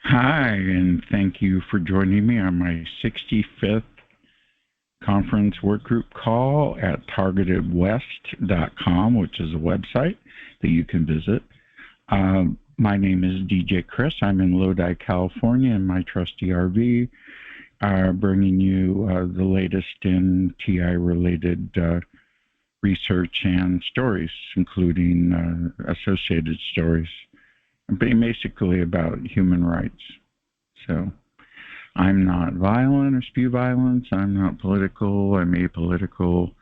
Hi, and thank you for joining me on my 65th conference workgroup call at TargetedWest.com, which is a website that you can visit. My name is DJ Chris. I'm in Lodi, California, in my trusty RV, bringing you the latest in TI-related research and stories, including associated stories, basically about human rights. So I'm not violent or spew violence. I'm not political. I'm apolitical.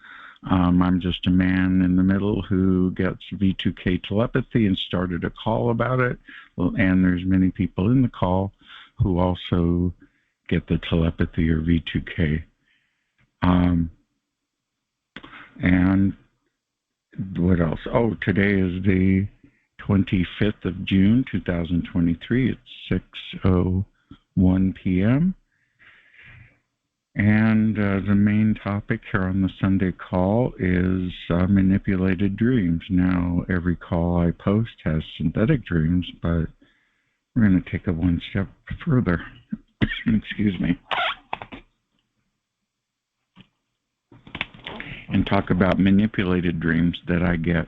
I'm just a man in the middle who gets V2K telepathy and started a call about it. And there's many people in the call who also get the telepathy or V2K. And what else? Oh, today is the 25th of June, 2023. It's 6:01 p.m. And the main topic here on the Sunday call is manipulated dreams. Now, every call I post has synthetic dreams, but we're going to take it one step further. Excuse me. And talk about manipulated dreams that I get.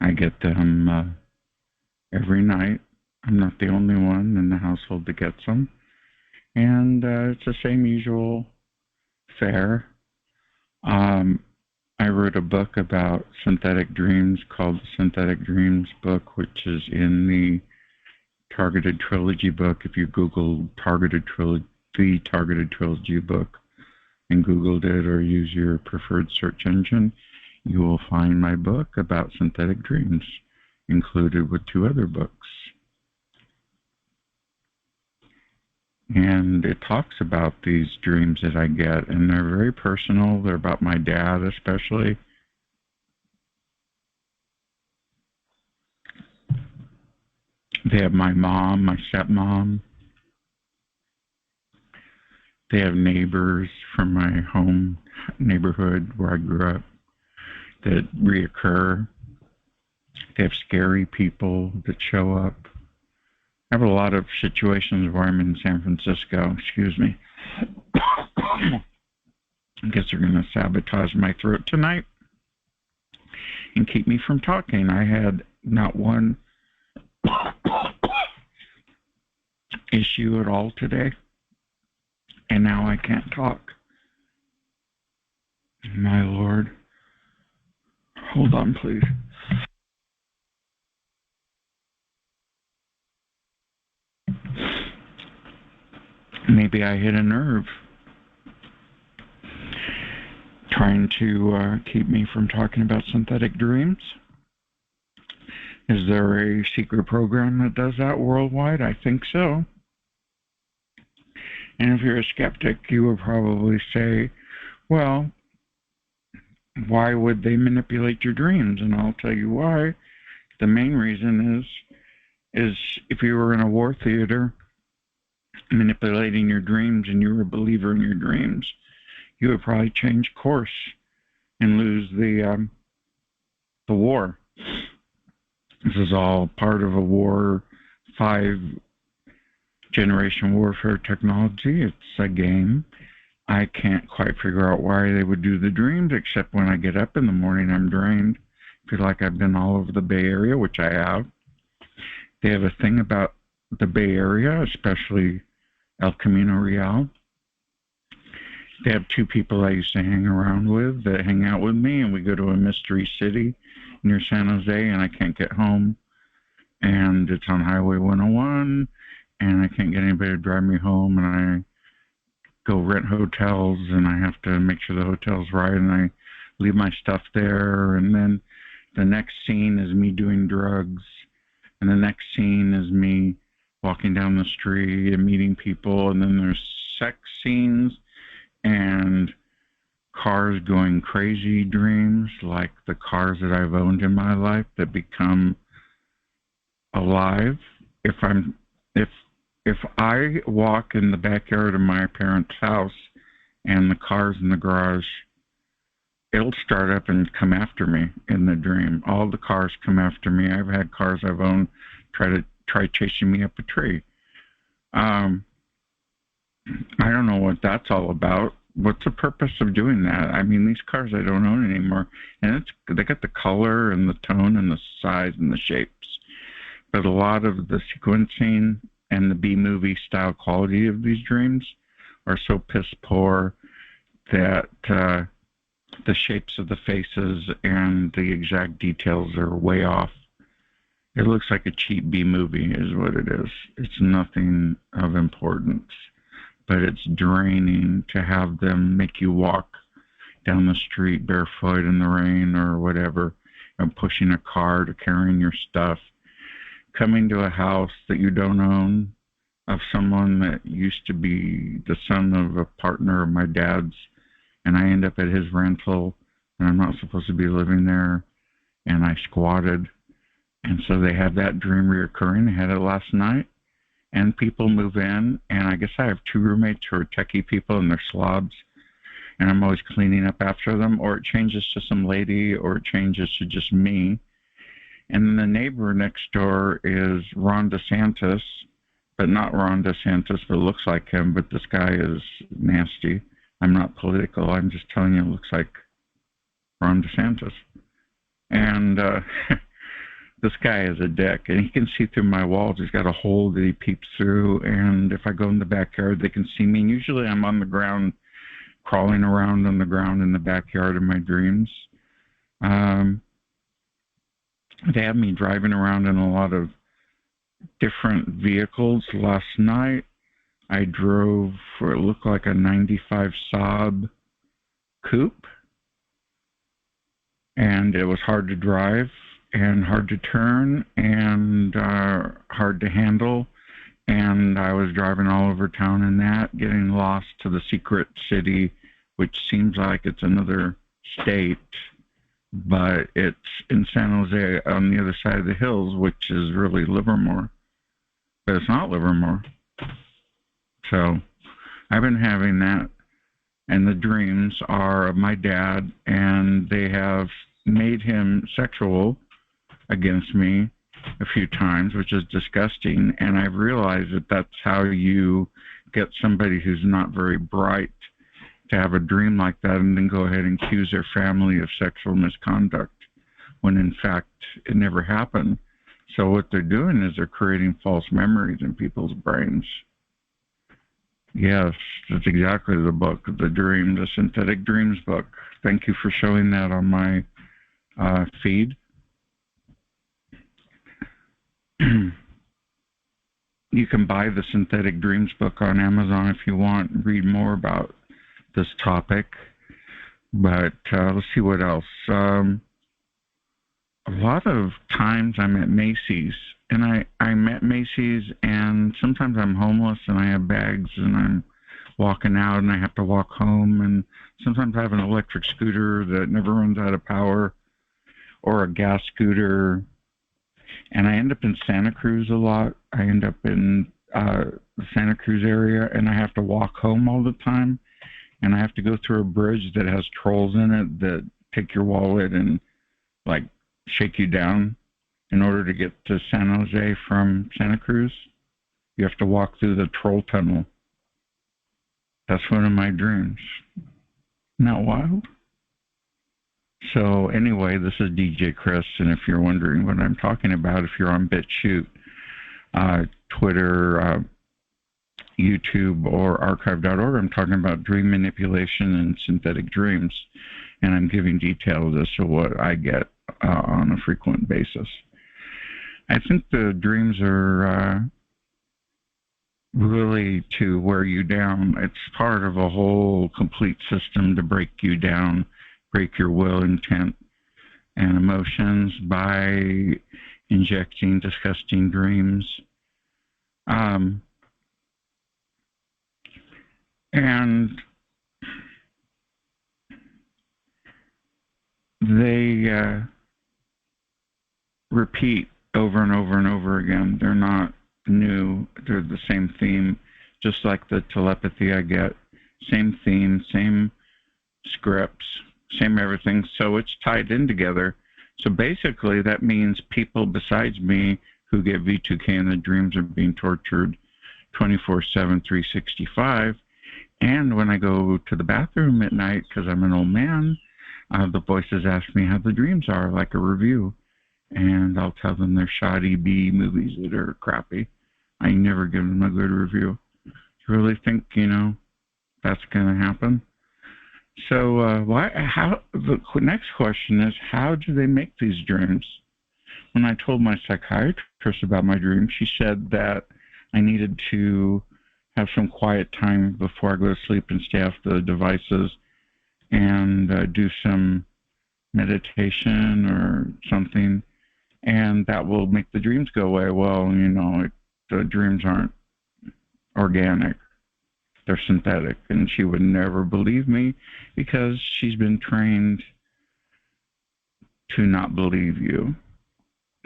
I get them every night. I'm not the only one in the household that gets them. And it's the same usual fare. I wrote a book about synthetic dreams called the Synthetic Dreams book, which is in the Targeted Trilogy book. If you Google the Targeted Trilogy book and Googled it or use your preferred search engine, you will find my book about synthetic dreams, included with 2 other books. And it talks about these dreams that I get, and they're very personal. They're about my dad, especially. They have my mom, my stepmom. They have neighbors from my home neighborhood where I grew up that reoccur. They have scary people that show up. I have a lot of situations where I'm in San Francisco. Excuse me. I guess they're going to sabotage my throat tonight and keep me from talking. I had not one issue at all today, and now I can't talk. My Lord. Hold on, please. Maybe I hit a nerve trying to keep me from talking about synthetic dreams. Is there a secret program that does that worldwide? I think so. And if you're a skeptic, you would probably say, well, why would they manipulate your dreams? And I'll tell you why. The main reason is if you were in a war theater manipulating your dreams and you were a believer in your dreams, you would probably change course and lose the war. This is all part of a war, 5-generation warfare technology. It's a game. I can't quite figure out why they would do the dreams, except when I get up in the morning, I'm drained. I feel like I've been all over the Bay Area, which I have. They have a thing about the Bay Area, especially El Camino Real. They have 2 people I used to hang around with that hang out with me, and we go to a mystery city near San Jose, and I can't get home. And it's on Highway 101, and I can't get anybody to drive me home, and I go rent hotels, and I have to make sure the hotel's right, and I leave my stuff there, and then the next scene is me doing drugs, and the next scene is me walking down the street and meeting people, and then there's sex scenes and cars going crazy dreams, like the cars that I've owned in my life that become alive. If I walk in the backyard of my parents' house and the cars in the garage, it'll start up and come after me in the dream. All the cars come after me. I've had cars I've owned try try chasing me up a tree. Um, I don't know what that's all about. What's the purpose of doing that? I mean, these cars I don't own anymore, and they got the color and the tone and the size and the shapes, but a lot of the sequencing and the B-movie style quality of these dreams are so piss poor that the shapes of the faces and the exact details are way off. It looks like a cheap B-movie is what it is. It's nothing of importance, but it's draining to have them make you walk down the street barefoot in the rain or whatever, and pushing a cart or carrying your stuff, coming to a house that you don't own of someone that used to be the son of a partner of my dad's, and I end up at his rental, and I'm not supposed to be living there, and I squatted. And so they have that dream reoccurring. I had it last night, and people move in, and I guess I have two roommates who are techie people, and they're slobs, and I'm always cleaning up after them, or it changes to some lady, or it changes to just me. And then the neighbor next door is Ron DeSantis, but not Ron DeSantis, but looks like him, but this guy is nasty. I'm not political. I'm just telling you it looks like Ron DeSantis. And this guy is a dick, and he can see through my walls. He's got a hole that he peeps through, and if I go in the backyard, they can see me. And usually I'm on the ground, crawling around on the ground in the backyard of my dreams. They have me driving around in a lot of different vehicles. Last night, I drove for it looked like a 95 Saab coupe, and it was hard to drive and hard to turn and hard to handle. And I was driving all over town in that, getting lost to the secret city, which seems like it's another state, but it's in San Jose on the other side of the hills, which is really Livermore. But it's not Livermore. So I've been having that, and the dreams are of my dad, and they have made him sexual against me a few times, which is disgusting. And I've realized that that's how you get somebody who's not very bright to have a dream like that and then go ahead and accuse their family of sexual misconduct, when in fact it never happened. So what they're doing is they're creating false memories in people's brains. Yes, that's exactly the book, The Dream, the Synthetic Dreams book. Thank you for showing that on my feed. You can buy the Synthetic Dreams book on Amazon if you want and read more about this topic. But let's see what else. A lot of times I'm at Macy's, and I'm at Macy's, and sometimes I'm homeless and I have bags and I'm walking out and I have to walk home, and sometimes I have an electric scooter that never runs out of power, or a gas scooter, and I end up in Santa Cruz a lot. I end up in the Santa Cruz area, and I have to walk home all the time, and I have to go through a bridge that has trolls in it that take your wallet and like shake you down. In order to get to San Jose from Santa Cruz, you have to walk through the troll tunnel. That's one of my dreams. Isn't that wild? So anyway, this is DJ Chris, and if you're wondering what I'm talking about, if you're on BitChute, Twitter, YouTube, or archive.org, I'm talking about dream manipulation and synthetic dreams, and I'm giving details as to what I get on a frequent basis. I think the dreams are really to wear you down. It's part of a whole complete system to break you down, break your will, intent, and emotions by injecting disgusting dreams. And they repeat over and over and over again. They're not new. They're the same theme, just like the telepathy I get. Same theme, same scripts, same everything. So it's tied in together. So basically that means people besides me who get V2K in the dreams are being tortured 24/7, 365. And when I go to the bathroom at night, because I'm an old man, the voices ask me how the dreams are, like a review. And I'll tell them they're shoddy B movies that are crappy. I never give them a good review. You really think, that's going to happen? So the next question is, how do they make these dreams? When I told my psychiatrist about my dreams, she said that I needed to have some quiet time before I go to sleep and stay off the devices and do some meditation or something, and that will make the dreams go away. Well, the dreams aren't organic. They're synthetic, and she would never believe me because she's been trained to not believe you.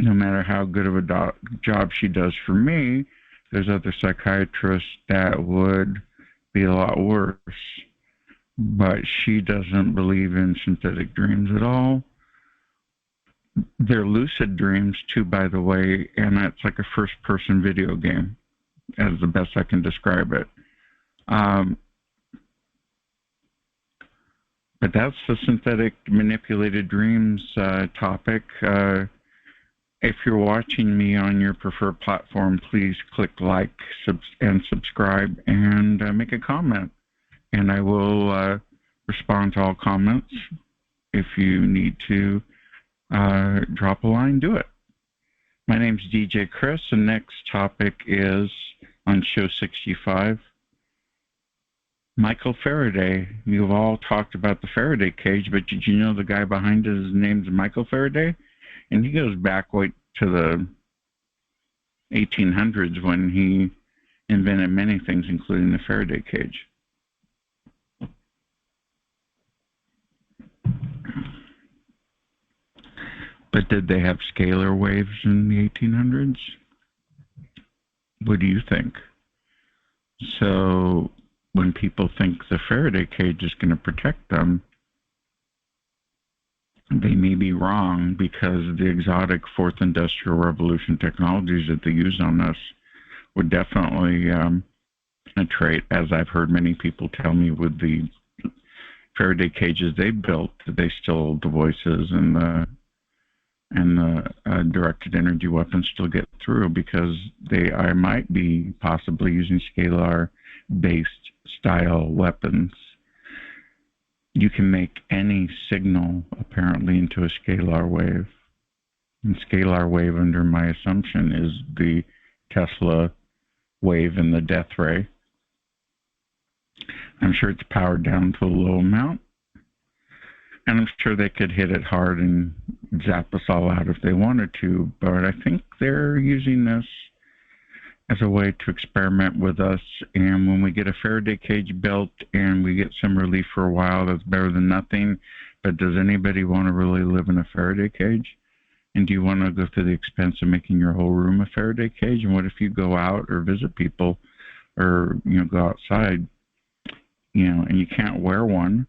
No matter how good of a job she does for me, there's other psychiatrists that would be a lot worse. But she doesn't believe in synthetic dreams at all. They're lucid dreams, too, by the way, and it's like a first-person video game, as the best I can describe it. But that's the synthetic manipulated dreams topic. If you're watching me on your preferred platform, please click like and subscribe and make a comment. And I will respond to all comments. If you need to drop a line, do it. My name's DJ Chris, and next topic is on show 65. Michael Faraday. You've all talked about the Faraday cage, but did you know the guy behind his name's Michael Faraday? And he goes back to the 1800s when he invented many things, including the Faraday cage. But did they have scalar waves in the 1800s? What do you think? So when people think the Faraday cage is going to protect them, they may be wrong, because the exotic fourth industrial revolution technologies that they use on us would definitely penetrate, as I've heard many people tell me with the Faraday cages they built, they still, the voices and the directed energy weapons still get through, because they might be possibly using scalar-based style weapons. You can make any signal apparently into a scalar wave. And scalar wave, under my assumption, is the Tesla wave and the death ray. I'm sure it's powered down to a low amount, and I'm sure they could hit it hard and zap us all out if they wanted to, but I think they're using this as a way to experiment with us. And when we get a Faraday cage built and we get some relief for a while, that's better than nothing. But does anybody want to really live in a Faraday cage? And do you want to go through the expense of making your whole room a Faraday cage? And what if you go out or visit people, or go outside, and you can't wear one?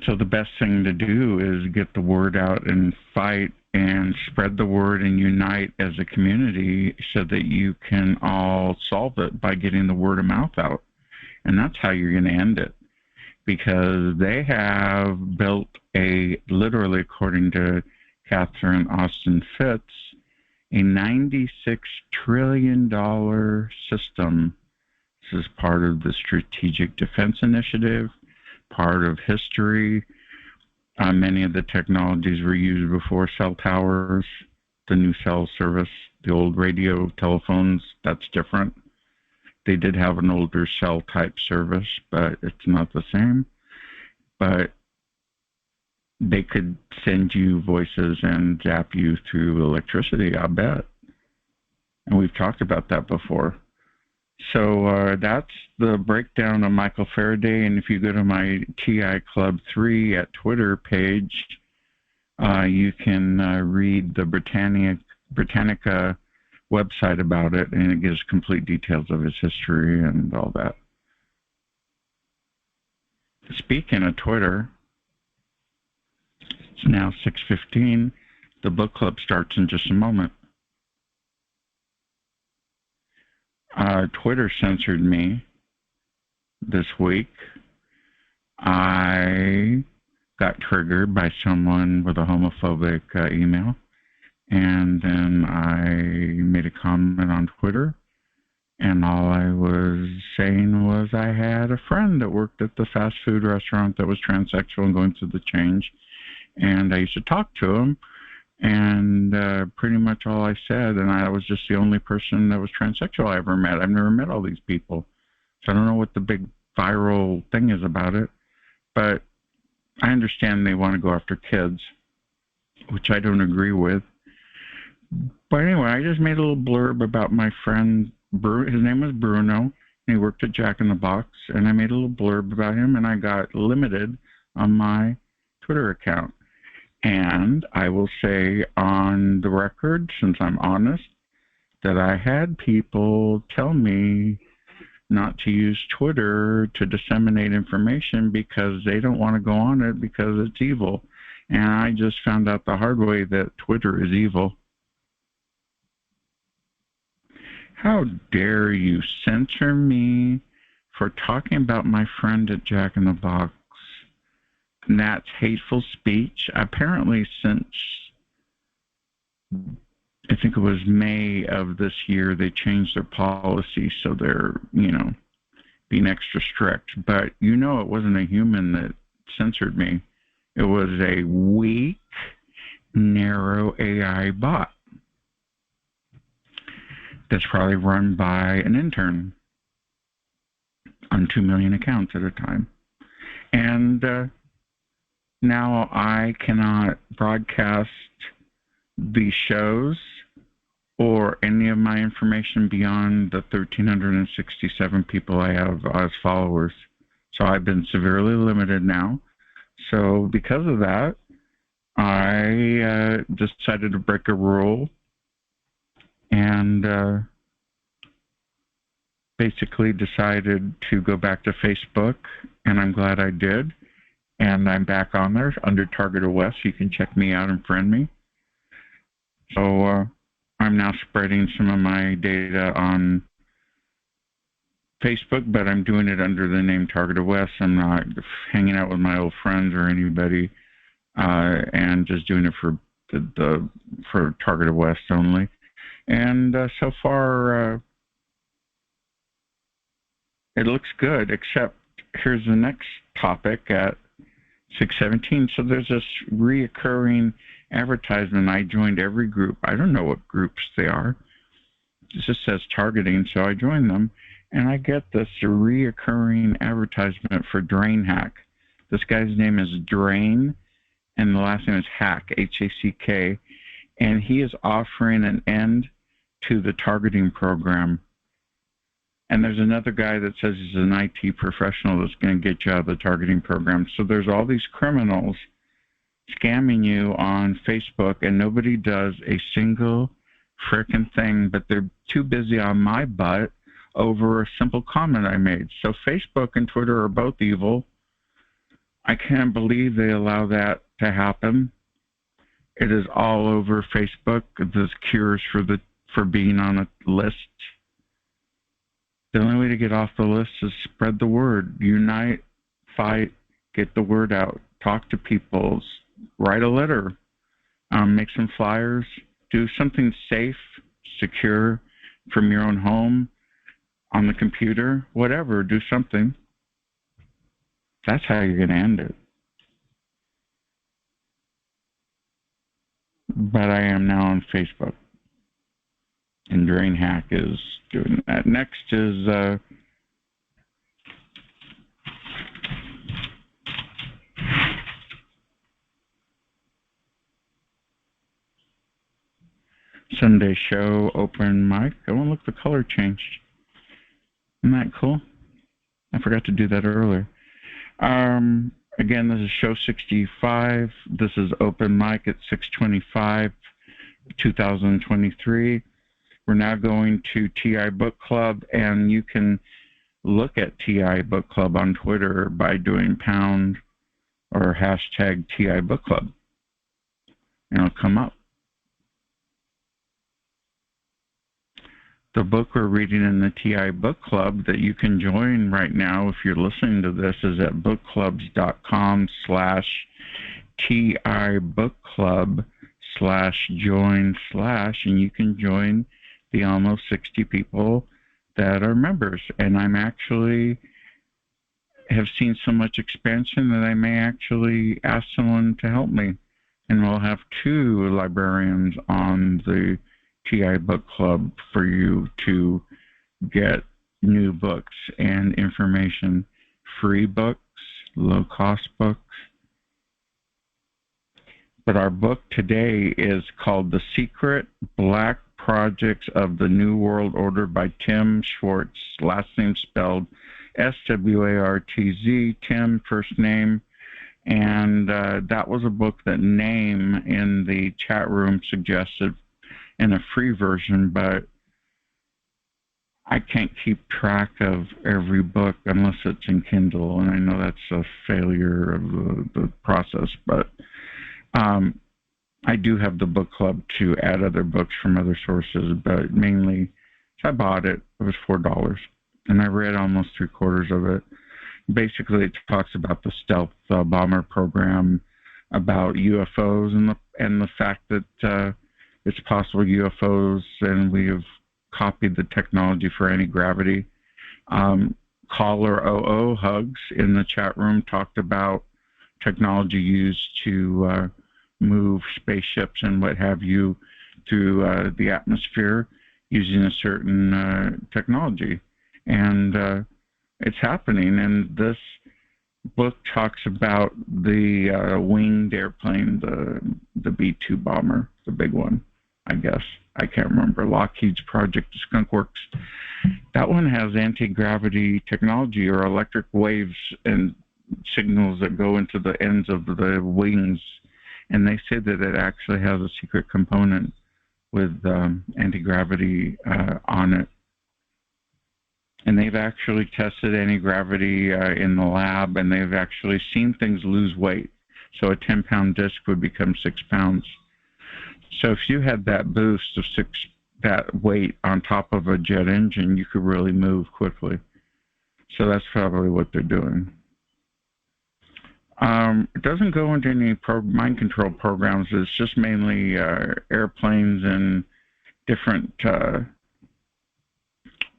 So the best thing to do is get the word out and fight and spread the word and unite as a community, so that you can all solve it by getting the word of mouth out. And that's how you're going to end it, because they have built literally, according to Catherine Austin Fitts, a $96 trillion system. This is part of the Strategic Defense Initiative, part of history. Many of the technologies were used before cell towers, the new cell service, the old radio telephones. That's different. They did have an older cell type service, but it's not the same. But they could send you voices and zap you through electricity, I bet. And we've talked about that before. So that's the breakdown of Michael Faraday. And if you go to my TI Club 3 at Twitter page, you can read the Britannica website about it, and it gives complete details of his history and all that. Speaking of Twitter, it's now 6:15. The book club starts in just a moment. Twitter censored me this week. I got triggered by someone with a homophobic email, and then I made a comment on Twitter, and all I was saying was I had a friend that worked at the fast food restaurant that was transsexual and going through the change, and I used to talk to him, and pretty much all I said, and I was just the only person that was transsexual I ever met. I've never met all these people, so I don't know what the big viral thing is about it, but I understand they want to go after kids, which I don't agree with. But anyway, I just made a little blurb about my friend. His name was Bruno, and he worked at Jack in the Box, and I made a little blurb about him, and I got limited on my Twitter account. And I will say on the record, since I'm honest, that I had people tell me not to use Twitter to disseminate information because they don't want to go on it because it's evil. And I just found out the hard way that Twitter is evil. How dare you censor me for talking about my friend at Jack in the Box? And that's hateful speech. Apparently, since I think it was May of this year, they changed their policy, so they're, being extra strict. But it wasn't a human that censored me. It was a weak, narrow AI bot that's probably run by an intern on 2 million accounts at a time. And now I cannot broadcast these shows or any of my information beyond the 1,367 people I have as followers. So I've been severely limited now. So because of that, I decided to break a rule and basically decided to go back to Facebook, and I'm glad I did. And I'm back on there under TargetedWest. You can check me out and friend me. So I'm now spreading some of my data on Facebook, but I'm doing it under the name TargetedWest. I'm not hanging out with my old friends or anybody, and just doing it for for TargetedWest only. And so far, it looks good, except here's the next topic at 6:17. So there's this reoccurring advertisement. I joined every group. I don't know what groups they are. It just says targeting, so I joined them, and I get this reoccurring advertisement for Drain Hack. This guy's name is Drain, and the last name is Hack, H-A-C-K, and he is offering an end to the targeting program. And there's another guy that says he's an IT professional that's going to get you out of the targeting program. So there's all these criminals scamming you on Facebook, and nobody does a single frickin' thing, but they're too busy on my butt over a simple comment I made. So Facebook and Twitter are both evil. I can't believe they allow that to happen. It is all over Facebook, the cures for being on a list. The only way to get off the list is spread the word. Unite, fight, get the word out. Talk to people. Write a letter. Make some flyers. Do something safe, secure from your own home, on the computer, whatever. Do something. That's how you're going to end it. But I am now on Facebook. And Drain Hack is doing that. Next is Sunday show open mic. Oh, look, the color changed. Isn't that cool? I forgot to do that earlier. Again, this is show 65. This is open mic at 6/25, 2023. We're now going to TI Book Club, and you can look at TI Book Club on Twitter by doing pound or hashtag TI Book Club, and it'll come up. The book we're reading in the TI Book Club that you can join right now if you're listening to this is at bookclubs.com/TI Book Club /join/ and you can join the almost 60 people that are members. And I'm actually have seen so much expansion that I may actually ask someone to help me. And we'll have 2 librarians on the TI Book Club for you to get new books and information, free books, low-cost books. But our book today is called The Secret Black Projects of the New World Order by Tim Schwartz, last name spelled Swartz, Tim, first name. And that was a book that Name in the chat room suggested in a free version, but I can't keep track of every book unless it's in Kindle, and I know that's a failure of the process, but I do have the book club to add other books from other sources, but mainly I bought it. It was $4, and I read almost 3/4 of it. Basically, it talks about the stealth bomber program, about UFOs, and the fact that it's possible UFOs, and we have copied the technology for anti-gravity. Caller OO Hugs in the chat room talked about technology used to move spaceships and what have you through the atmosphere using a certain technology. And it's happening. And this book talks about the winged airplane, the B-2 bomber, the big one, I guess. I can't remember. Lockheed's Project Skunk Works. That one has anti-gravity technology or electric waves and signals that go into the ends of the wings. And they say that it actually has a secret component with anti-gravity on it. And they've actually tested anti-gravity in the lab, and they've actually seen things lose weight. So a 10-pound disc would become 6 pounds. So if you had that boost of that weight on top of a jet engine, you could really move quickly. So that's probably what they're doing. It doesn't go into any mind control programs. It's just mainly airplanes and different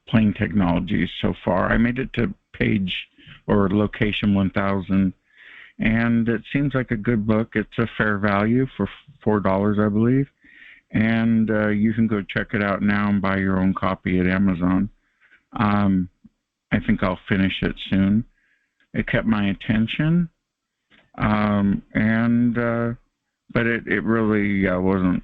plane technologies so far. I made it to page or location 1000, and it seems like a good book. It's a fair value for $4, I believe, and you can go check it out now and buy your own copy at Amazon. I think I'll finish it soon. It kept my attention, but it really wasn't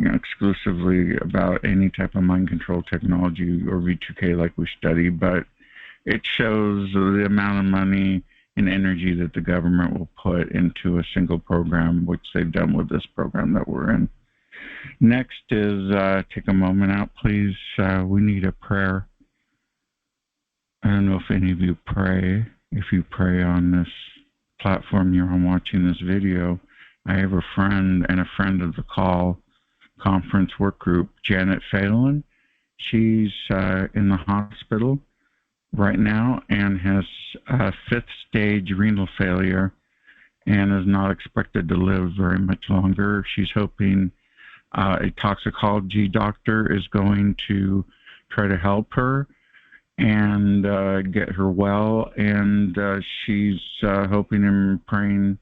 exclusively about any type of mind control technology or V2K like we study, but it shows the amount of money and energy that the government will put into a single program, which they've done with this program that we're in. Next is take a moment out, please. We need a prayer. I don't know if any of you pray. If you pray on this platform you're on watching this video, I have a friend and a friend of the call conference work group, Janet Phelan. She's in the hospital right now and has 5th stage renal failure and is not expected to live very much longer. She's hoping a toxicology doctor is going to try to help her and get her well, and she's hoping and praying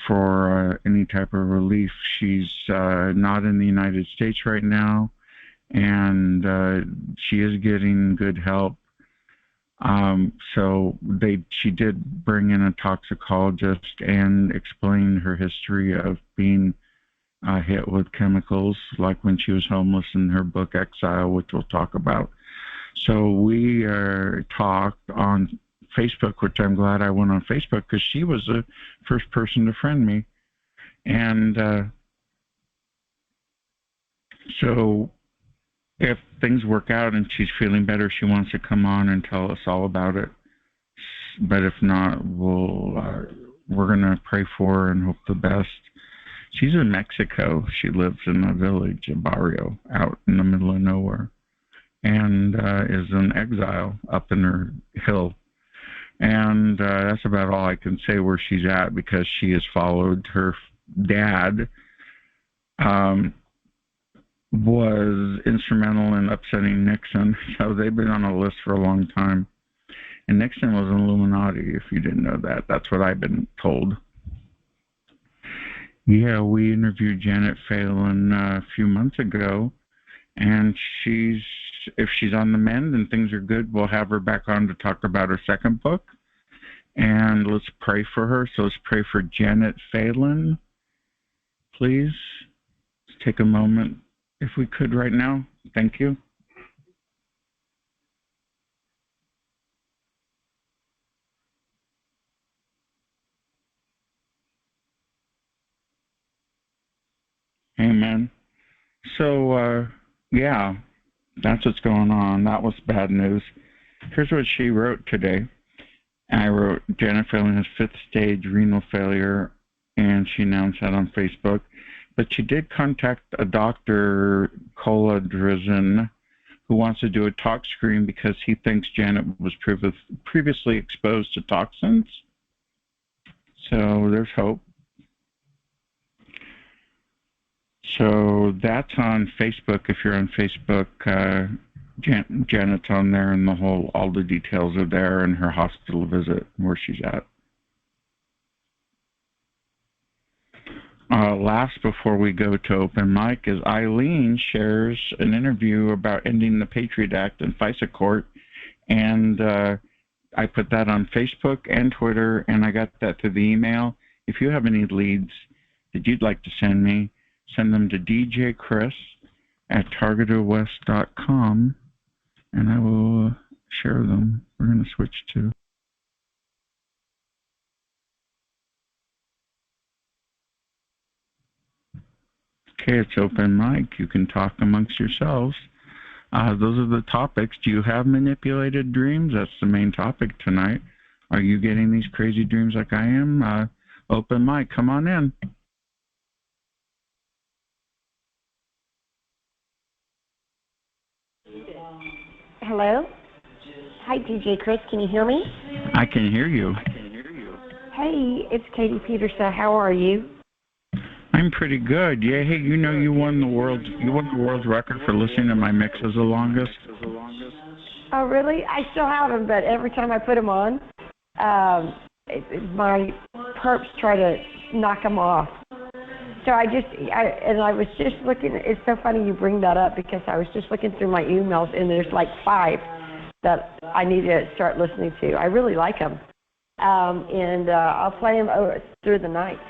for any type of relief. She's not in the United States right now, and she is getting good help. So she did bring in a toxicologist and explain her history of being hit with chemicals, like when she was homeless in her book Exile, which we'll talk about. So we talked on Facebook, which I'm glad I went on Facebook because she was the first person to friend me. And so if things work out and she's feeling better, she wants to come on and tell us all about it. But if not, we're going to pray for her and hope the best. She's in Mexico. She lives in a village, a barrio, out in the middle of nowhere. and is in exile up in her hill. And that's about all I can say where she's at, because she has followed her dad. Was instrumental in upsetting Nixon, so they've been on a list for a long time. And Nixon was an Illuminati, if you didn't know that. That's what I've been told. Yeah, we interviewed Janet Phelan a few months ago, and if she's on the mend and things are good, we'll have her back on to talk about her second book. And let's pray for her. So let's pray for Janet Phelan, please. Let's take a moment, if we could, right now. Thank you. Amen. So, yeah, that's what's going on. That was bad news. Here's what she wrote today. I wrote, Janet Phelan has 5th stage renal failure, and she announced that on Facebook. But she did contact a doctor, Kola Drizin, who wants to do a tox screen because he thinks Janet was previously exposed to toxins. So there's hope. So that's on Facebook. If you're on Facebook, Janet's on there, and all the details are there, and her hospital visit, where she's at. Last, before we go to open mic, is Eileen shares an interview about ending the Patriot Act in FISA court, and I put that on Facebook and Twitter, and I got that through the email. If you have any leads that you'd like to send me, send them to djchris@targetedwest.com, and I will share them. We're going to switch to... Okay, it's open mic. You can talk amongst yourselves. Those are the topics. Do you have manipulated dreams? That's the main topic tonight. Are you getting these crazy dreams like I am? Open mic, come on in. Hello? Hi, DJ Chris. Can you hear me? I can hear you. Hey, it's Katie Peterson. How are you? I'm pretty good. Yeah, hey, you won the world record for listening to my mixes the longest. Oh, really? I still have them, but every time I put them on, my perps try to knock them off. So I was just looking. It's so funny you bring that up, because I was just looking through my emails, and there's like 5 that I need to start listening to. I really like them, and I'll play them through the night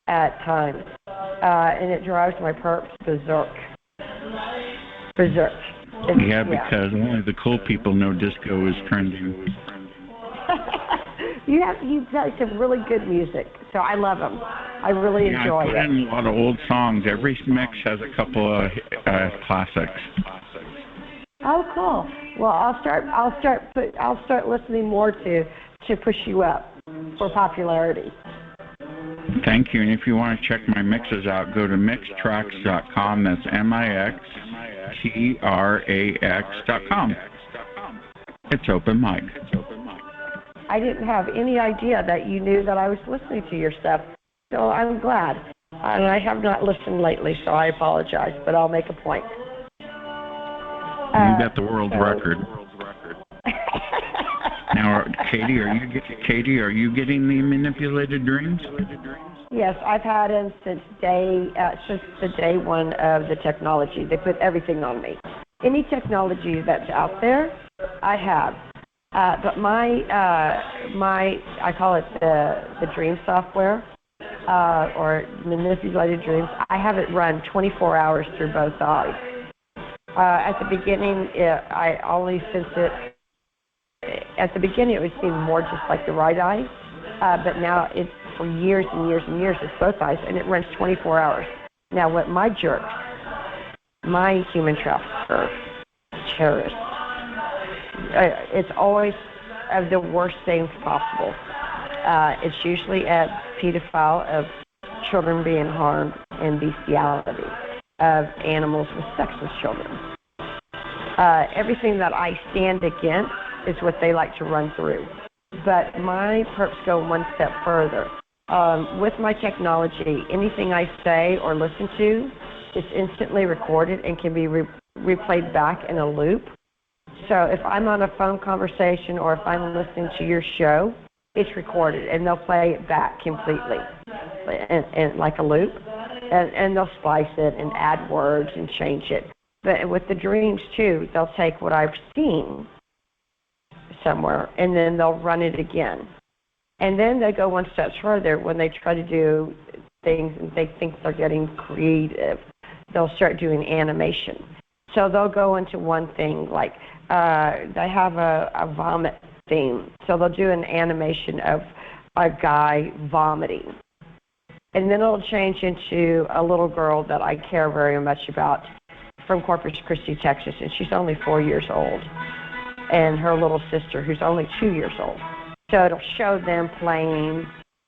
at times, and it drives my perps berserk. Yeah, because only the cool people know disco is trending. You play some really good music, so I love them. I really enjoy it. I put in a lot of old songs. Every mix has a couple of classics. Oh, cool. Well, I'll start listening more to push you up for popularity. Thank you. And if you want to check my mixes out, go to mixtracks.com. That's mixtrax.com. It's open mic. I didn't have any idea that you knew that I was listening to your stuff, so I'm glad. And I have not listened lately, so I apologize, but I'll make a point. You got the world record. Now, Katie, are you getting the manipulated dreams? Yes, I've had them since the day one of the technology. They put everything on me. Any technology that's out there, I have. But I call it the dream software, or manipulated dreams. I have it run 24 hours through both eyes. At the beginning, At the beginning, it would seem more just like the right eye, but now it's for years and years and years, it's both eyes, and it runs 24 hours. Now, what my jerks, my human trafficker, terrorists, it's always the worst things possible. It's usually a pedophile of children being harmed and bestiality of animals with sex with children. Everything that I stand against is what they like to run through. But my perps go one step further. With my technology, anything I say or listen to is instantly recorded and can be replayed back in a loop. So if I'm on a phone conversation or if I'm listening to your show, it's recorded and they'll play it back completely and like a loop. And they'll splice it and add words and change it. But with the dreams, too, they'll take what I've seen somewhere, and then they'll run it again. And then they go one step further when they try to do things and they think they're getting creative. They'll start doing animation. So they'll go into one thing, like they have a vomit theme. So they'll do an animation of a guy vomiting. And then it'll change into a little girl that I care very much about from Corpus Christi, Texas, and she's only 4 years old, and her little sister, who's only 2 years old. So it'll show them playing,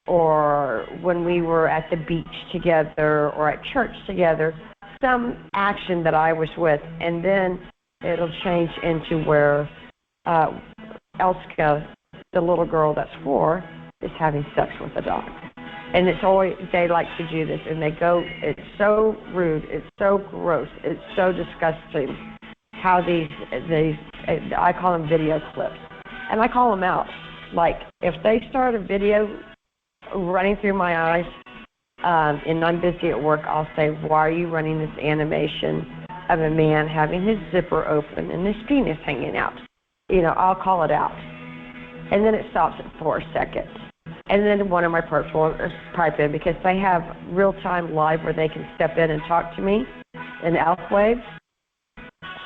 or when we were at the beach together or at church together, some action that I was with, and then it'll change into where Elska, the little girl that's 4, is having sex with a dog. And it's always, they like to do this, and they go, it's so rude, it's so gross, it's so disgusting how these I call them video clips. And I call them out. Like, if they start a video running through my eyes, and I'm busy at work, I'll say, why are you running this animation of a man having his zipper open and his penis hanging out? You know, I'll call it out. And then it stops it for a second. And then one of my perps will pipe in because they have real-time live where they can step in and talk to me in elf waves.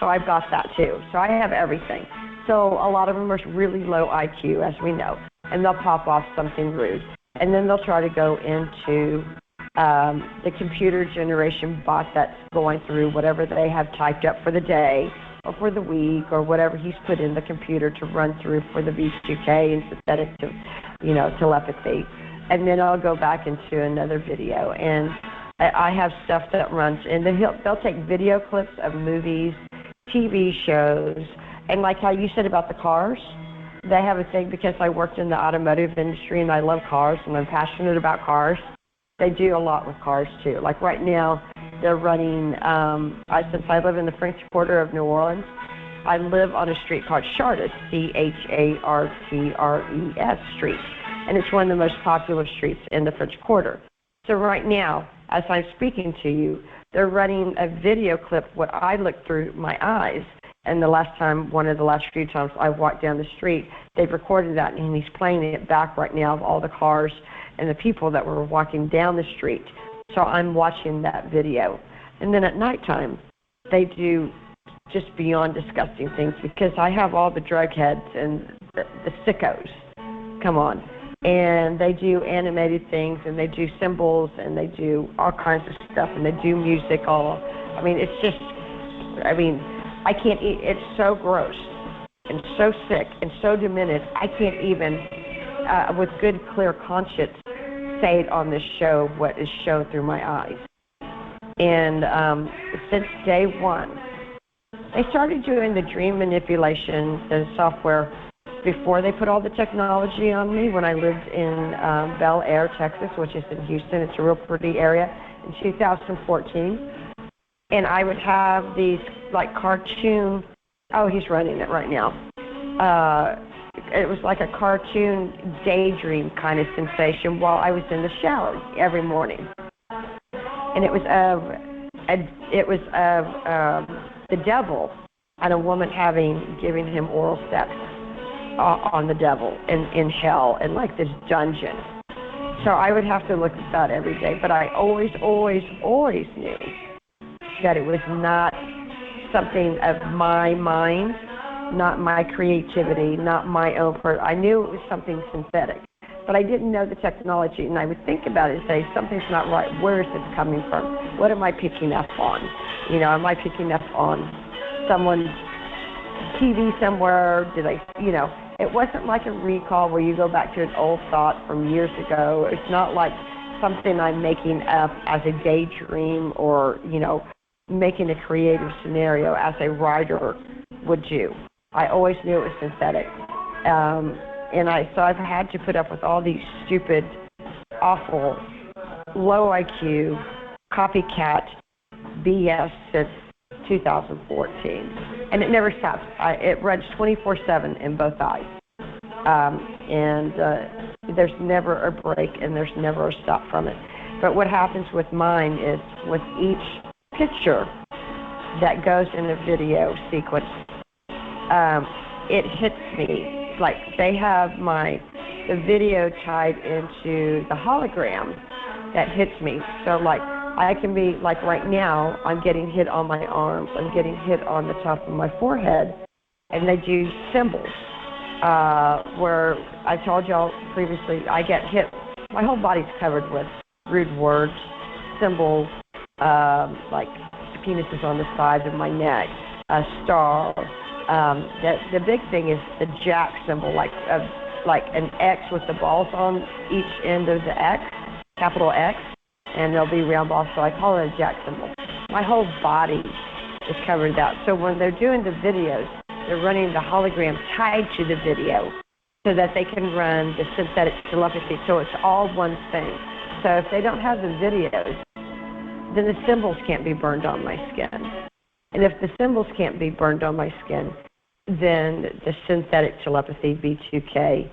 So I've got that too. So I have everything. So a lot of them are really low IQ, as we know, and they'll pop off something rude. And then they'll try to go into the computer generation bot that's going through whatever they have typed up for the day or for the week or whatever he's put in the computer to run through for the V2K and synthetic telepathy. And then I'll go back into another video. And I have stuff that runs, and then they'll take video clips of movies, TV shows, and like how you said about the cars, they have a thing because I worked in the automotive industry and I love cars and I'm passionate about cars. They do a lot with cars too. Like right now, they're running, since I live in the French Quarter of New Orleans, I live on a street called Chartres, Chartres Street, and it's one of the most popular streets in the French Quarter. So right now, as I'm speaking to you, they're running a video clip, what I looked through my eyes, and one of the last few times I walked down the street, they've recorded that, and he's playing it back right now of all the cars and the people that were walking down the street. So I'm watching that video. And then at nighttime, they do just beyond disgusting things because I have all the drug heads and the sickos come on. And they do animated things, and they do symbols, and they do all kinds of stuff, and they do music I mean, it's just, I can't eat. It's so gross and so sick and so diminished. I can't even, with good, clear conscience, say it on this show what is shown through my eyes. And since day one, they started doing the dream manipulation and software before they put all the technology on me when I lived in Bel Air, Texas, which is in Houston. It's a real pretty area, in 2014. And I would have these, like, cartoon, he's running it right now. It was like a cartoon daydream kind of sensation while I was in the shower every morning. And it was of the devil and a woman giving him oral sex on the devil in hell in like this dungeon. So I would have to look at that every day. But I always, always, always knew that it was not something of my mind, not my creativity, not my own I knew it was something synthetic, but I didn't know the technology, and I would think about it and say, something's not right. Where is this coming from? What am I picking up on? Am I picking up on someone's TV somewhere? It wasn't like a recall where you go back to an old thought from years ago. It's not like something I'm making up as a daydream or, making a creative scenario as a writer would do. I always knew it was synthetic. So I've had to put up with all these stupid, awful, low IQ, copycat BS since 2014. And it never stops. It runs 24/7 in both eyes. There's never a break and there's never a stop from it. But what happens with mine is with each picture that goes in a video sequence, it hits me. Like they have the video tied into the hologram that hits me. So like I can be, like right now, I'm getting hit on my arms, I'm getting hit on the top of my forehead, and they do symbols. Where I told y'all previously, I get hit, my whole body's covered with rude words, symbols, like penises on the sides of my neck, a star. The big thing is the jack symbol, like an X with the balls on each end of the X, capital X, and there'll be round balls, so I call it a jack symbol. My whole body is covered in that. So when they're doing the videos, they're running the hologram tied to the video so that they can run the synthetic telepathy, so it's all one thing. So if they don't have the videos, then the symbols can't be burned on my skin. And if the symbols can't be burned on my skin, then the synthetic telepathy, B2K,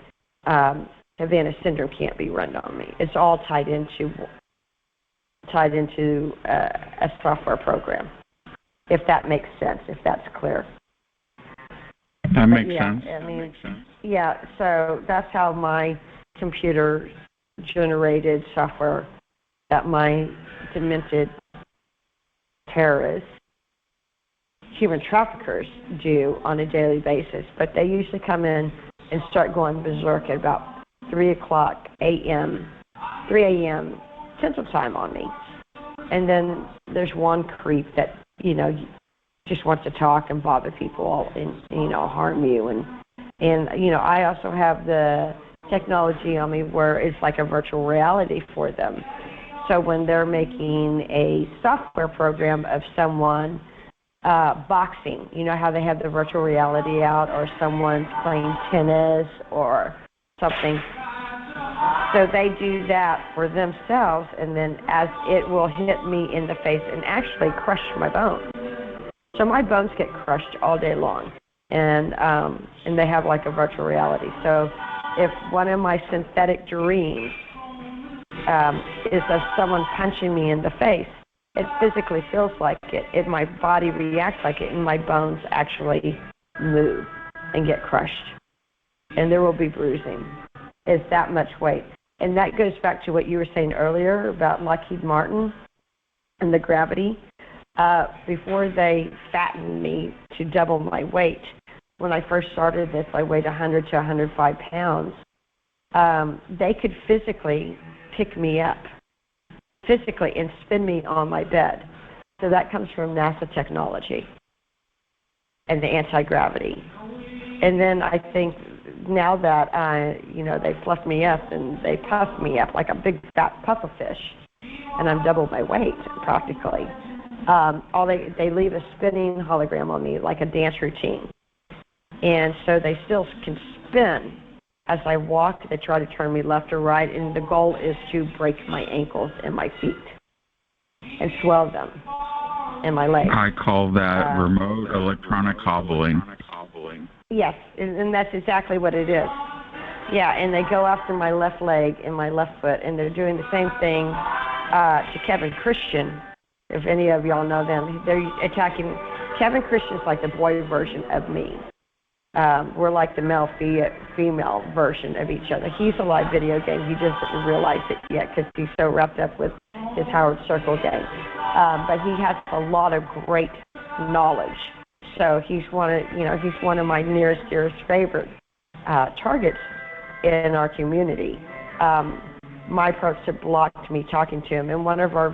Havana syndrome can't be run on me. It's all tied into a software program, if that makes sense, if that's clear. That makes sense. Yeah, so that's how my computer-generated software that my demented terrorists, human traffickers, do on a daily basis. But they usually come in and start going berserk at about 3 a.m. Central Time on me. And then there's one creep that, just wants to talk and bother people and, harm you. And I also have the technology on me where it's like a virtual reality for them. So when they're making a software program of someone boxing, how they have the virtual reality out, or someone's playing tennis or something. So they do that for themselves, and then as it will hit me in the face and actually crush my bones. So my bones get crushed all day long, and they have like a virtual reality. So if one of my synthetic dreams is of someone punching me in the face, it physically feels like it. My body reacts like it, and my bones actually move and get crushed. And there will be bruising. It's that much weight. And that goes back to what you were saying earlier about Lockheed Martin and the gravity. Before they fattened me to double my weight, when I first started this, I weighed 100 to 105 pounds. They could physically pick me up, and spin me on my bed. So that comes from NASA technology and the anti-gravity. And then I think now that, they fluff me up and they puff me up like a big fat pufferfish, and I'm double my weight practically. They leave a spinning hologram on me like a dance routine. And so they still can spin as I walk. They try to turn me left or right, and the goal is to break my ankles and my feet and swell them and my legs. I call that remote electronic hobbling. Yes, and that's exactly what it is. Yeah, and they go after my left leg and my left foot, and they're doing the same thing to Kevin Christian. If any of y'all know them, they're attacking. Kevin Christian's like the boy version of me. We're like the male-female version of each other. He's a live video game. He just doesn't realize it yet because he's so wrapped up with his Howard Circle game. But he has a lot of great knowledge. So he's one of my nearest, dearest favorite targets in our community. My approach to blocked me talking to him, and one of our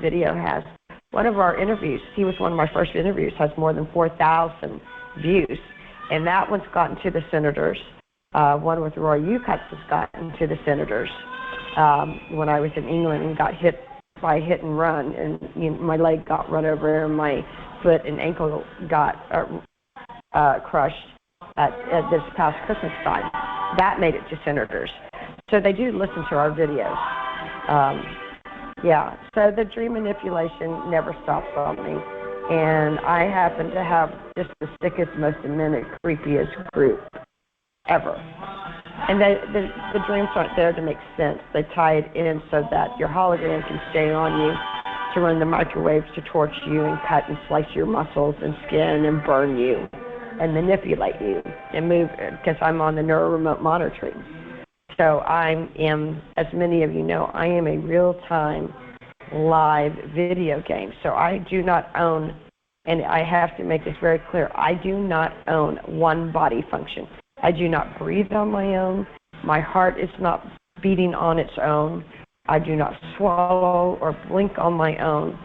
interviews, he was one of my first interviews, has more than 4,000 views. And that one's gotten to the senators. One with Roy Ukotz has gotten to the senators. When I was in England and got hit by a hit and run, and my leg got run over, and my foot and ankle got crushed at this past Christmas time. That made it to senators. So they do listen to our videos. Yeah, so the dream manipulation never stops on me. And I happen to have just the sickest, most demented, creepiest group ever. And the dreams aren't there to make sense. They tie it in so that your hologram can stay on you to run the microwaves to torch you and cut and slice your muscles and skin and burn you and manipulate you and move, because I'm on the neuro remote monitoring. So I am, as many of you know, I am a real-time live video game. So I do not own, and I have to make this very clear, I do not own one body function. I do not breathe on my own. My heart is not beating on its own. I do not swallow or blink on my own.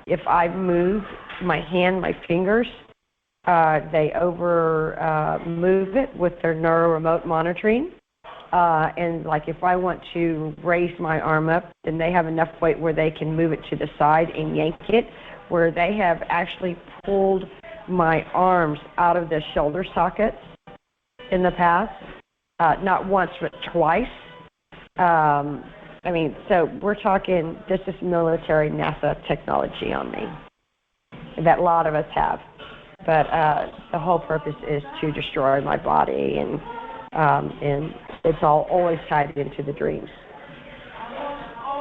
If I move my hand, my fingers, they move it with their neuro remote monitoring. And like if I want to raise my arm up, then they have enough weight where they can move it to the side and yank it, where they have actually pulled my arms out of the shoulder sockets in the past, not once but twice. I mean, so we're talking, this is military NASA technology on me that a lot of us have. But the whole purpose is to destroy my body, and it's always tied into the dreams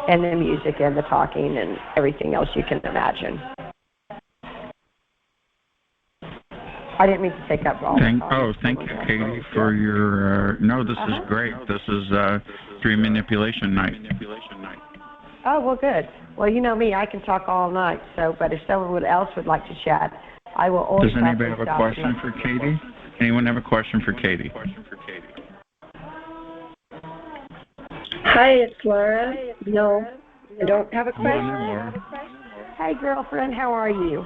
and the music and the talking and everything else you can imagine. I didn't mean to take up all the time. Thank you, Katie, for your... no, this is great. This is Dream Manipulation Night. Oh, well, good. Well, you know me, I can talk all night. So, but if someone else would like to chat, I will always... Does anybody have a question for Katie? Anyone have a question for Katie? Hi, it's Laura. No, I don't have a question. Hey, girlfriend, how are you?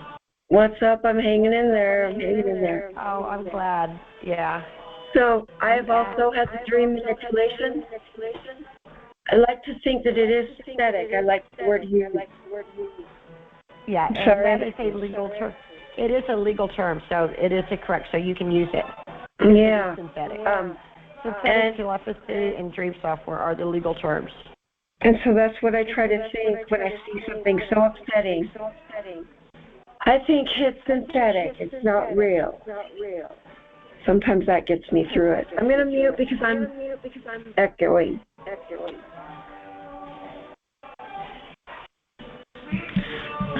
What's up? I'm hanging in there. Oh, I'm glad. Yeah. So I've also had the dream manipulation. I like to think that it is synthetic. I like the word use. Yeah, and that is a legal term. It is a legal term, so it is correct. So you can use it. Yeah. Synthetic. Synthetic telepathy and dream software are the legal terms. And so that's what I try to think when I see something so upsetting. I think it's synthetic. It's not real. Sometimes that gets me through it. I'm going to mute because I'm echoing.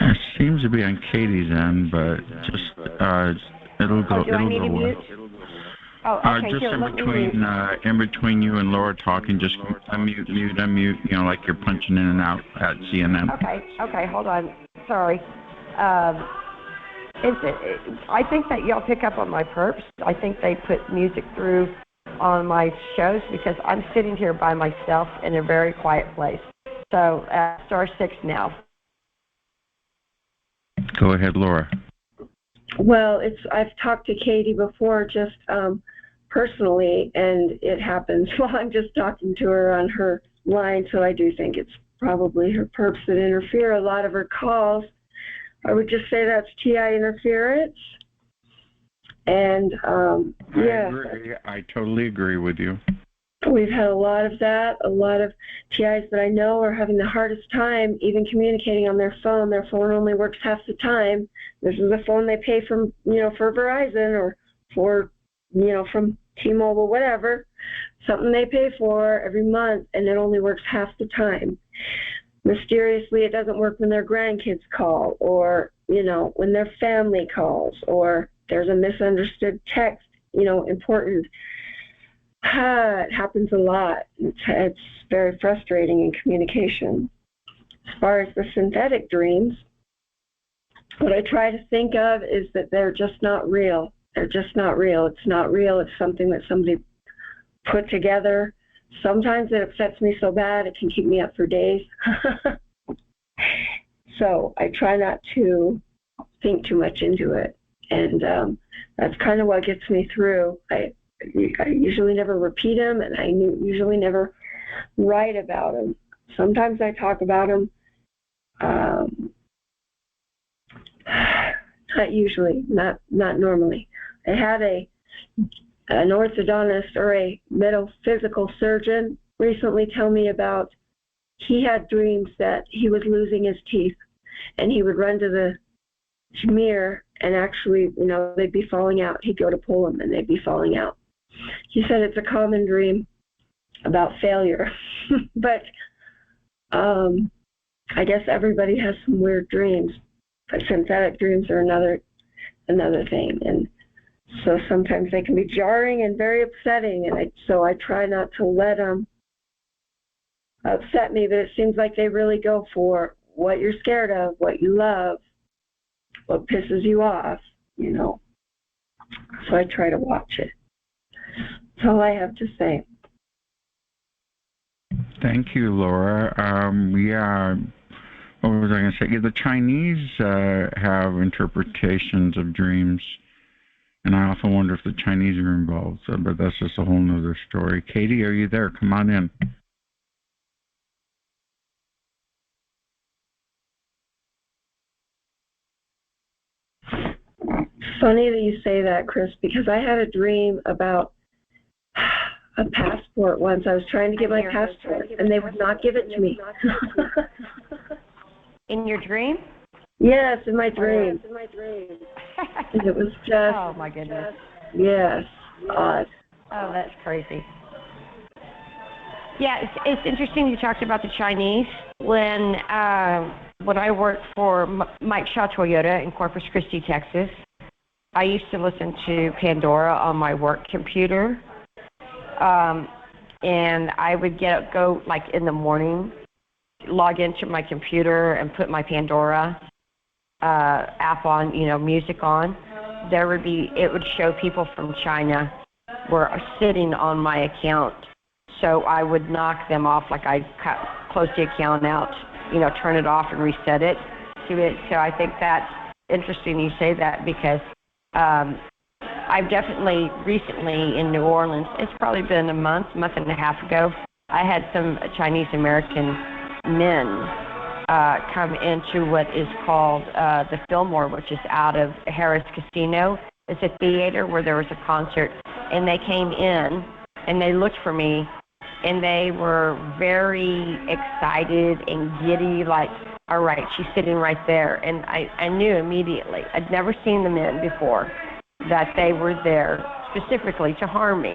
It seems to be on Katie's end, but just it'll go. Do I need to mute? Oh, okay. Just in between you and Laura talking, just unmute, you know, like you're punching in and out at CNN. Okay, hold on. Sorry. I think that y'all pick up on my perps. I think they put music through on my shows because I'm sitting here by myself in a very quiet place. So, *6 now. Go ahead, Laura. Well, I've talked to Katie before, just personally, and it happens while I'm just talking to her on her line, so I do think it's probably her perps that interfere. A lot of her calls, I would just say that's TI interference. And, yeah. I totally agree with you. We've had a lot of that. A lot of TIs that I know are having the hardest time even communicating on their phone. Their phone only works half the time. This is a phone they pay from, for Verizon or for, from T-Mobile, whatever. Something they pay for every month, and it only works half the time. Mysteriously, it doesn't work when their grandkids call or, when their family calls or there's a misunderstood text, important. It happens a lot. It's very frustrating in communication. As far as the synthetic dreams, what I try to think of is that they're just not real. They're just not real. It's not real. It's something that somebody put together. Sometimes it upsets me so bad it can keep me up for days. So I try not to think too much into it. And that's kind of what gets me through. I usually never repeat them, and I usually never write about them. Sometimes I talk about them. Not usually, not normally. I had an orthodontist or a metaphysical surgeon recently tell me about he had dreams that he was losing his teeth, and he would run to the mirror and actually, they'd be falling out. He'd go to pull them and they'd be falling out. He said it's a common dream about failure, but I guess everybody has some weird dreams, but synthetic dreams are another thing, and so sometimes they can be jarring and very upsetting, and so I try not to let them upset me, but it seems like they really go for what you're scared of, what you love, what pisses you off, So I try to watch it. That's all I have to say. Thank you, Laura. What was I going to say? Yeah, the Chinese have interpretations of dreams, and I often wonder if the Chinese are involved, but that's just a whole nother story. Katie, are you there? Come on in. Funny that you say that, Chris, because I had a dream about a passport once. I was trying to get my passport, and they would not give it to me. In your dream? Yes, in my dream. And it was just... Oh, my goodness. Yes, odd. Oh, that's crazy. Yeah, it's interesting you talked about the Chinese. When I worked for Mike Shaw Toyota in Corpus Christi, Texas, I used to listen to Pandora on my work computer, and I would go like in the morning, log into my computer and put my Pandora app on, music on. It would show people from China were sitting on my account, so I would knock them off, like I'd close the account out, turn it off and reset it to it. So I think that's interesting you say that, because I've definitely recently in New Orleans, it's probably been a month and a half ago, I had some Chinese American men come into what is called the Fillmore, which is out of Harris Casino. It's a theater where there was a concert, and they came in and they looked for me, and they were very excited and giddy, like, all right, she's sitting right there. And I knew immediately, I'd never seen the men before, that they were there specifically to harm me.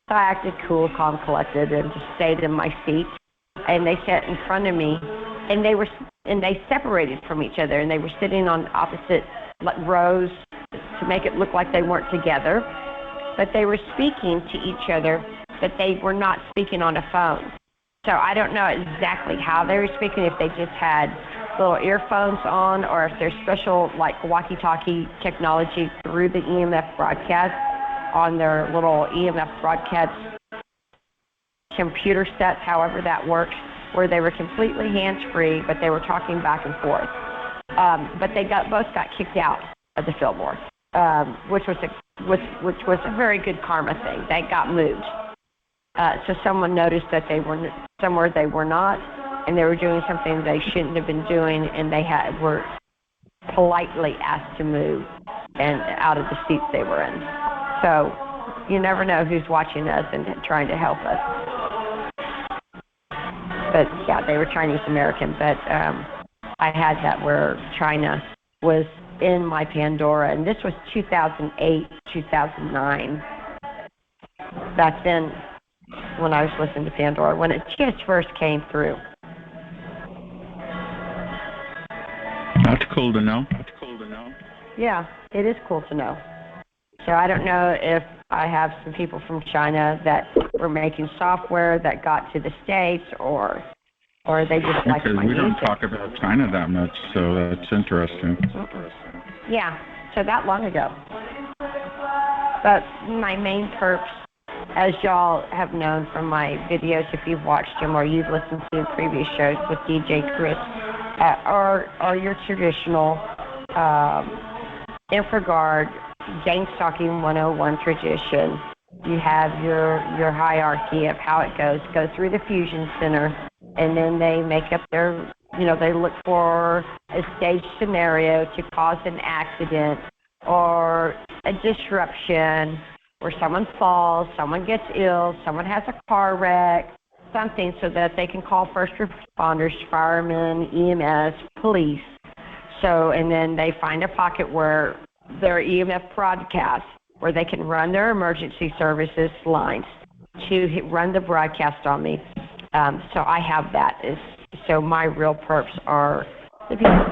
So I acted cool, calm, collected, and just stayed in my seat. And they sat in front of me, and they separated from each other, and they were sitting on opposite rows to make it look like they weren't together. But they were speaking to each other, but they were not speaking on a phone. So I don't know exactly how they were speaking, if they just had little earphones on, or if there's special like walkie-talkie technology through the EMF broadcast on their little EMF broadcast computer sets, however that works, where they were completely hands-free, but they were talking back and forth. But they both got kicked out of the Fillmore, which was a very good karma thing. They got moved. So someone noticed that they were somewhere they were not, and they were doing something they shouldn't have been doing, and they were politely asked to move and out of the seats they were in. So you never know who's watching us and trying to help us. But yeah, they were Chinese American, but I had that where China was in my Pandora, and this was 2008, 2009. Back then, when I was listening to Pandora, when it just first came through. That's cool to know. Yeah, it is cool to know. So I don't know if I have some people from China that were making software that got to the States, or they just like my music. Because we don't talk about China that much, so that's interesting. Yeah, so that long ago. But my main perps, as y'all have known from my videos, if you've watched them or you've listened to previous shows with DJ Chris, are your traditional InfraGard Gang Stalking 101 tradition. You have your hierarchy of how it goes. Go through the fusion center, and then they make up their, they look for a staged scenario to cause an accident or a disruption where someone falls, someone gets ill, someone has a car wreck, something, so that they can call first responders, firemen, EMS, police. So, and then they find a pocket where their EMF broadcasts, where they can run their emergency services lines to run the broadcast on me. So I have that. So my real perps are the people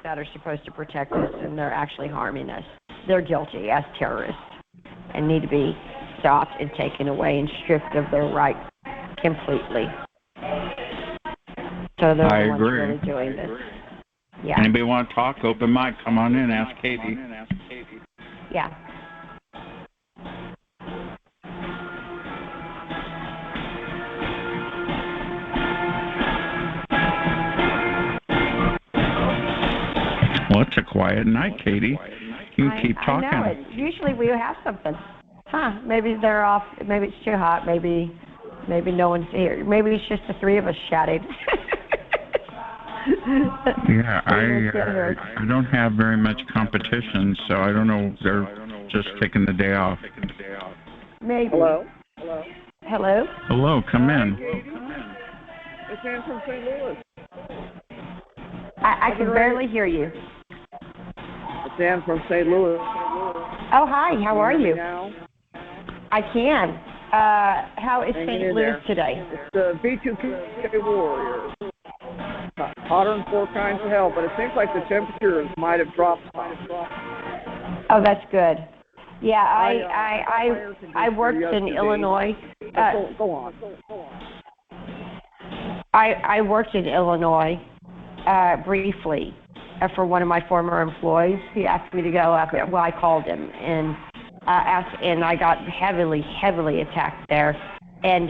that are supposed to protect us, and they're actually harming us. They're guilty as terrorists and need to be stopped and taken away and stripped of their rights completely. So they're the ones really doing this. Yeah. Anybody want to talk? Open mic. Come on in. Ask Katie. Yeah. Well, it's a quiet night, Katie. You can keep talking. I know it. Usually we have something. Maybe they're off. Maybe it's too hot. Maybe no one's here. Maybe it's just the three of us chatting. Yeah, I don't have very much competition, so I don't know if they're just taking the day off. Maybe. Hello? Hello, come in. It's Ann from St. Louis. I can barely hear you. It's Ann from St. Louis. Oh, hi. How are you? Now? I can. How is St. Louis today? It's the B2K Warriors. Hotter than 4 kinds of hell, but it seems like the temperatures might have dropped. Oh, that's good. Yeah, I worked in Illinois. Go on. I worked in Illinois briefly for one of my former employees. He asked me to go up. Well, I called him and I got heavily attacked there and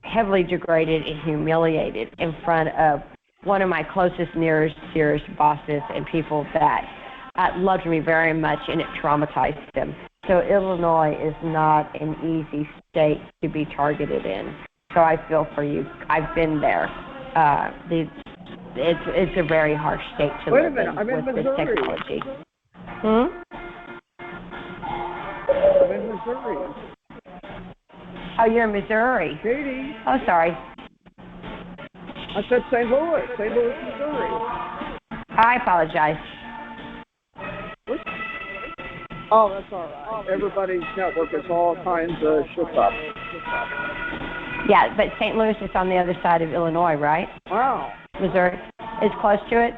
heavily degraded and humiliated in front of one of my closest, nearest, dearest bosses and people that loved me very much, and it traumatized them. So Illinois is not an easy state to be targeted in. So I feel for you. I've been there. It's a very harsh state to live in with this technology. I'm in Missouri. Oh, you're in Missouri. Katie. Oh, sorry. I said St. Louis, Missouri. I apologize. Oh, that's all right. Everybody's network is all kinds of shook up. Yeah, but St. Louis is on the other side of Illinois, right? Wow. Missouri is close to it?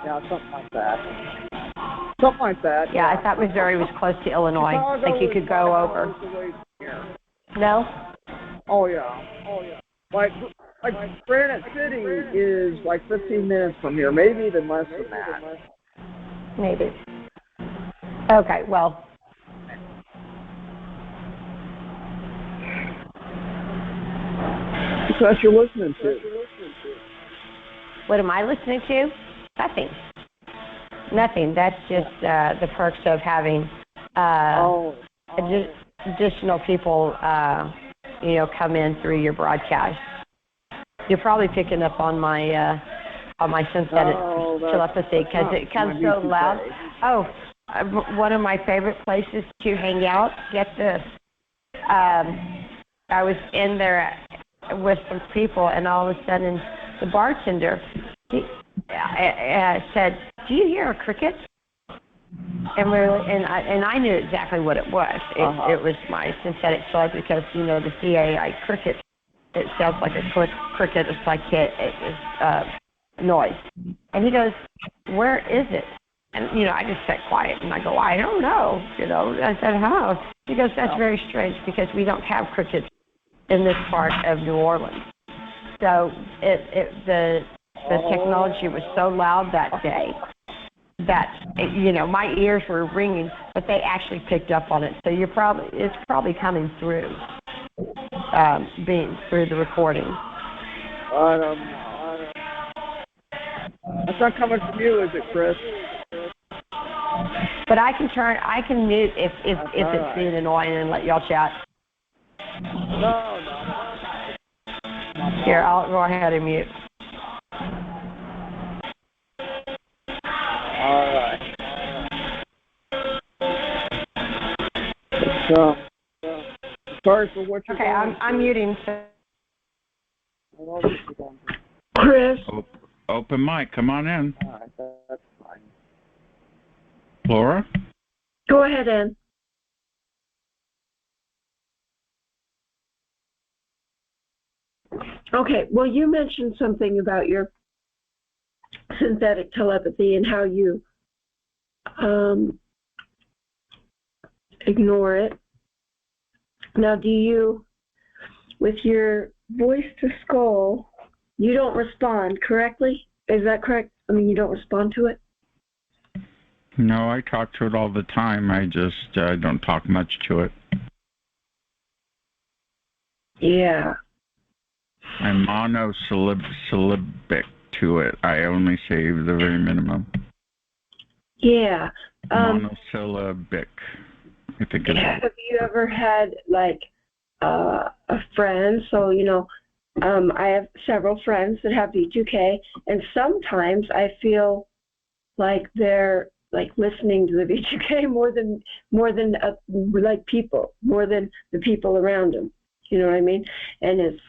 Yeah, something like that. Yeah, I thought Missouri was close to Illinois. Chicago like you could go over. No? Oh, yeah. Like Granite City is like 15 minutes from here, maybe even less than that. Maybe. Okay, well. What you're listening to? What am I listening to? Nothing. That's just the perks of having additional people, come in through your broadcast. You're probably picking up on my synthetic telepathy because it comes so loud. Oh, one of my favorite places to hang out. Get this. I was in there with some people, and all of a sudden, the bartender said, "Do you hear a cricket?" And I knew exactly what it was. It was my synthetic slug because the CAI cricket. It sounds like a cricket. It's like it's noise. And he goes, "Where is it?" And I just sat quiet and I go, "I don't know." I said, "How?" He goes, "That's very strange because we don't have crickets in this part of New Orleans." So the technology was so loud that day that my ears were ringing, but they actually picked up on it. So it's probably coming through, being through the recording. I don't know. That's not coming from you, is it, Chris? But I can mute if it's being annoying and let y'all chat. No. Here, I'll go ahead and mute. All right. So, sorry for what you're Okay, doing. I'm muting. Chris? Open mic. Come on in. All right, that's fine. Laura? Go ahead, Ann. Okay, well, you mentioned something about your synthetic telepathy and how you ignore it. Now, do you, with your voice to skull, you don't respond correctly? Is that correct? I mean, you don't respond to it? No, I talk to it all the time. I just don't talk much to it. Yeah. I'm monosyllabic to it. I only say the very minimum. Yeah. Monosyllabic. I think it's. Have you ever had, like, a friend? So, I have several friends that have V2K, and sometimes I feel like they're like listening to the V2K more than like people, more than the people around them. You know what I mean? And it's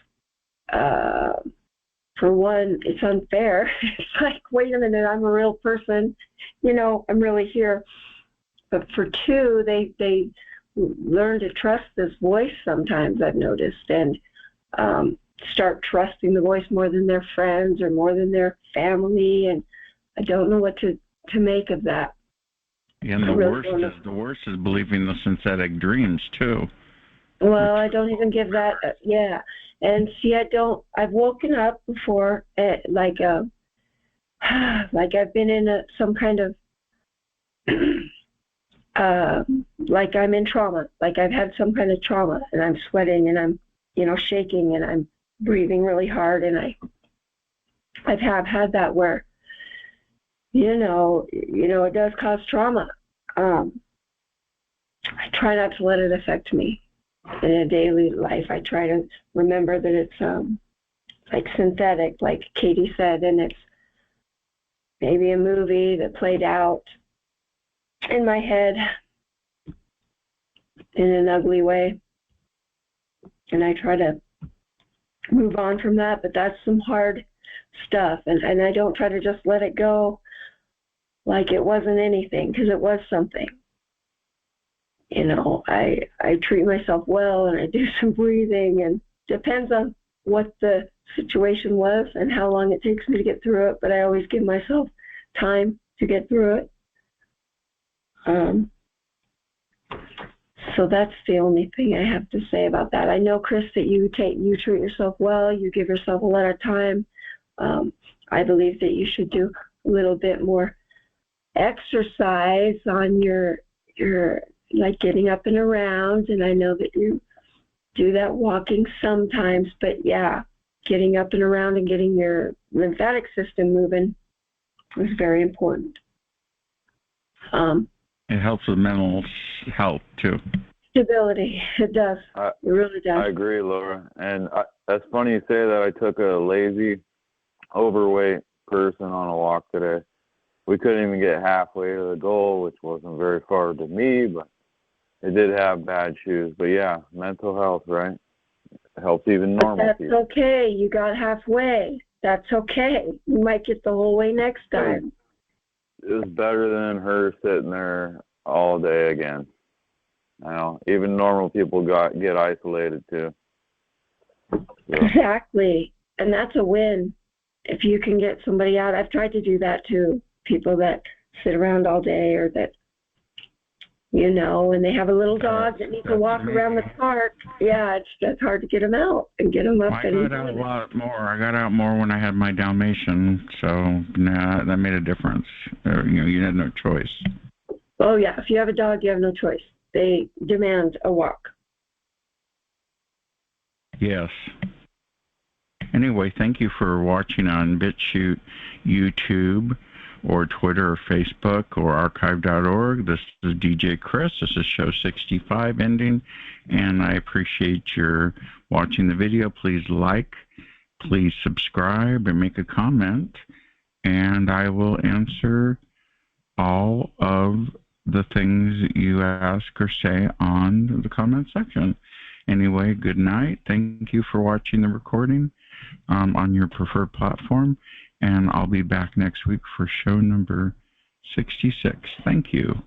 for one, it's unfair. It's like, wait a minute, I'm a real person. I'm really here. But for two, they learn to trust this voice sometimes, I've noticed, and start trusting the voice more than their friends or more than their family, and I don't know what to make of that. Yeah, and the worst is believing the synthetic dreams too. Well, I don't even give that. Yeah, and see, I've woken up before, like I've been in some kind of like I'm in trauma, like I've had some kind of trauma, and I'm sweating and I'm shaking and I'm breathing really hard, and I've had that where it does cause trauma. I try not to let it affect me in a daily life. I try to remember that it's like synthetic, like Katie said, and it's maybe a movie that played out in my head in an ugly way, and I try to move on from that. But that's some hard stuff, and I don't try to just let it go like it wasn't anything, because it was something. I treat myself well, and I do some breathing, and depends on what the situation was and how long it takes me to get through it, but I always give myself time to get through it. So that's the only thing I have to say about that. I know, Chris, that you treat yourself well, you give yourself a lot of time. I believe that you should do a little bit more exercise on your like getting up and around, and I know that you do that walking sometimes, but yeah, getting up and around and getting your lymphatic system moving is very important. It helps with mental health too. Stability, it does. It really does. I agree, Laura. And that's funny you say that. I took a lazy, overweight person on a walk today. We couldn't even get halfway to the goal, which wasn't very far to me, but it did have bad shoes. But yeah, mental health, right? It helps even normal people. That's okay. You got halfway. That's okay. You might get the whole way next time. It was better than her sitting there all day again. Even normal people get isolated too. So. Exactly. And that's a win. If you can get somebody out. I've tried to do that too. People that sit around all day, or that, and they have a little dog that needs to walk around the park. Yeah, that's hard to get them out and get them up. I got out a lot more. I got out more when I had my Dalmatian, so that made a difference. You had no choice. Oh yeah, if you have a dog, you have no choice. They demand a walk. Yes. Anyway, thank you for watching on BitChute, YouTube, or Twitter or Facebook or archive.org. This is DJ Chris. This is show 65 ending, and I appreciate your watching the video. Please like, please subscribe, and make a comment, and I will answer all of the things you ask or say on the comment section. Anyway, good night. Thank you for watching the recording on your preferred platform, and I'll be back next week for show number 66. Thank you.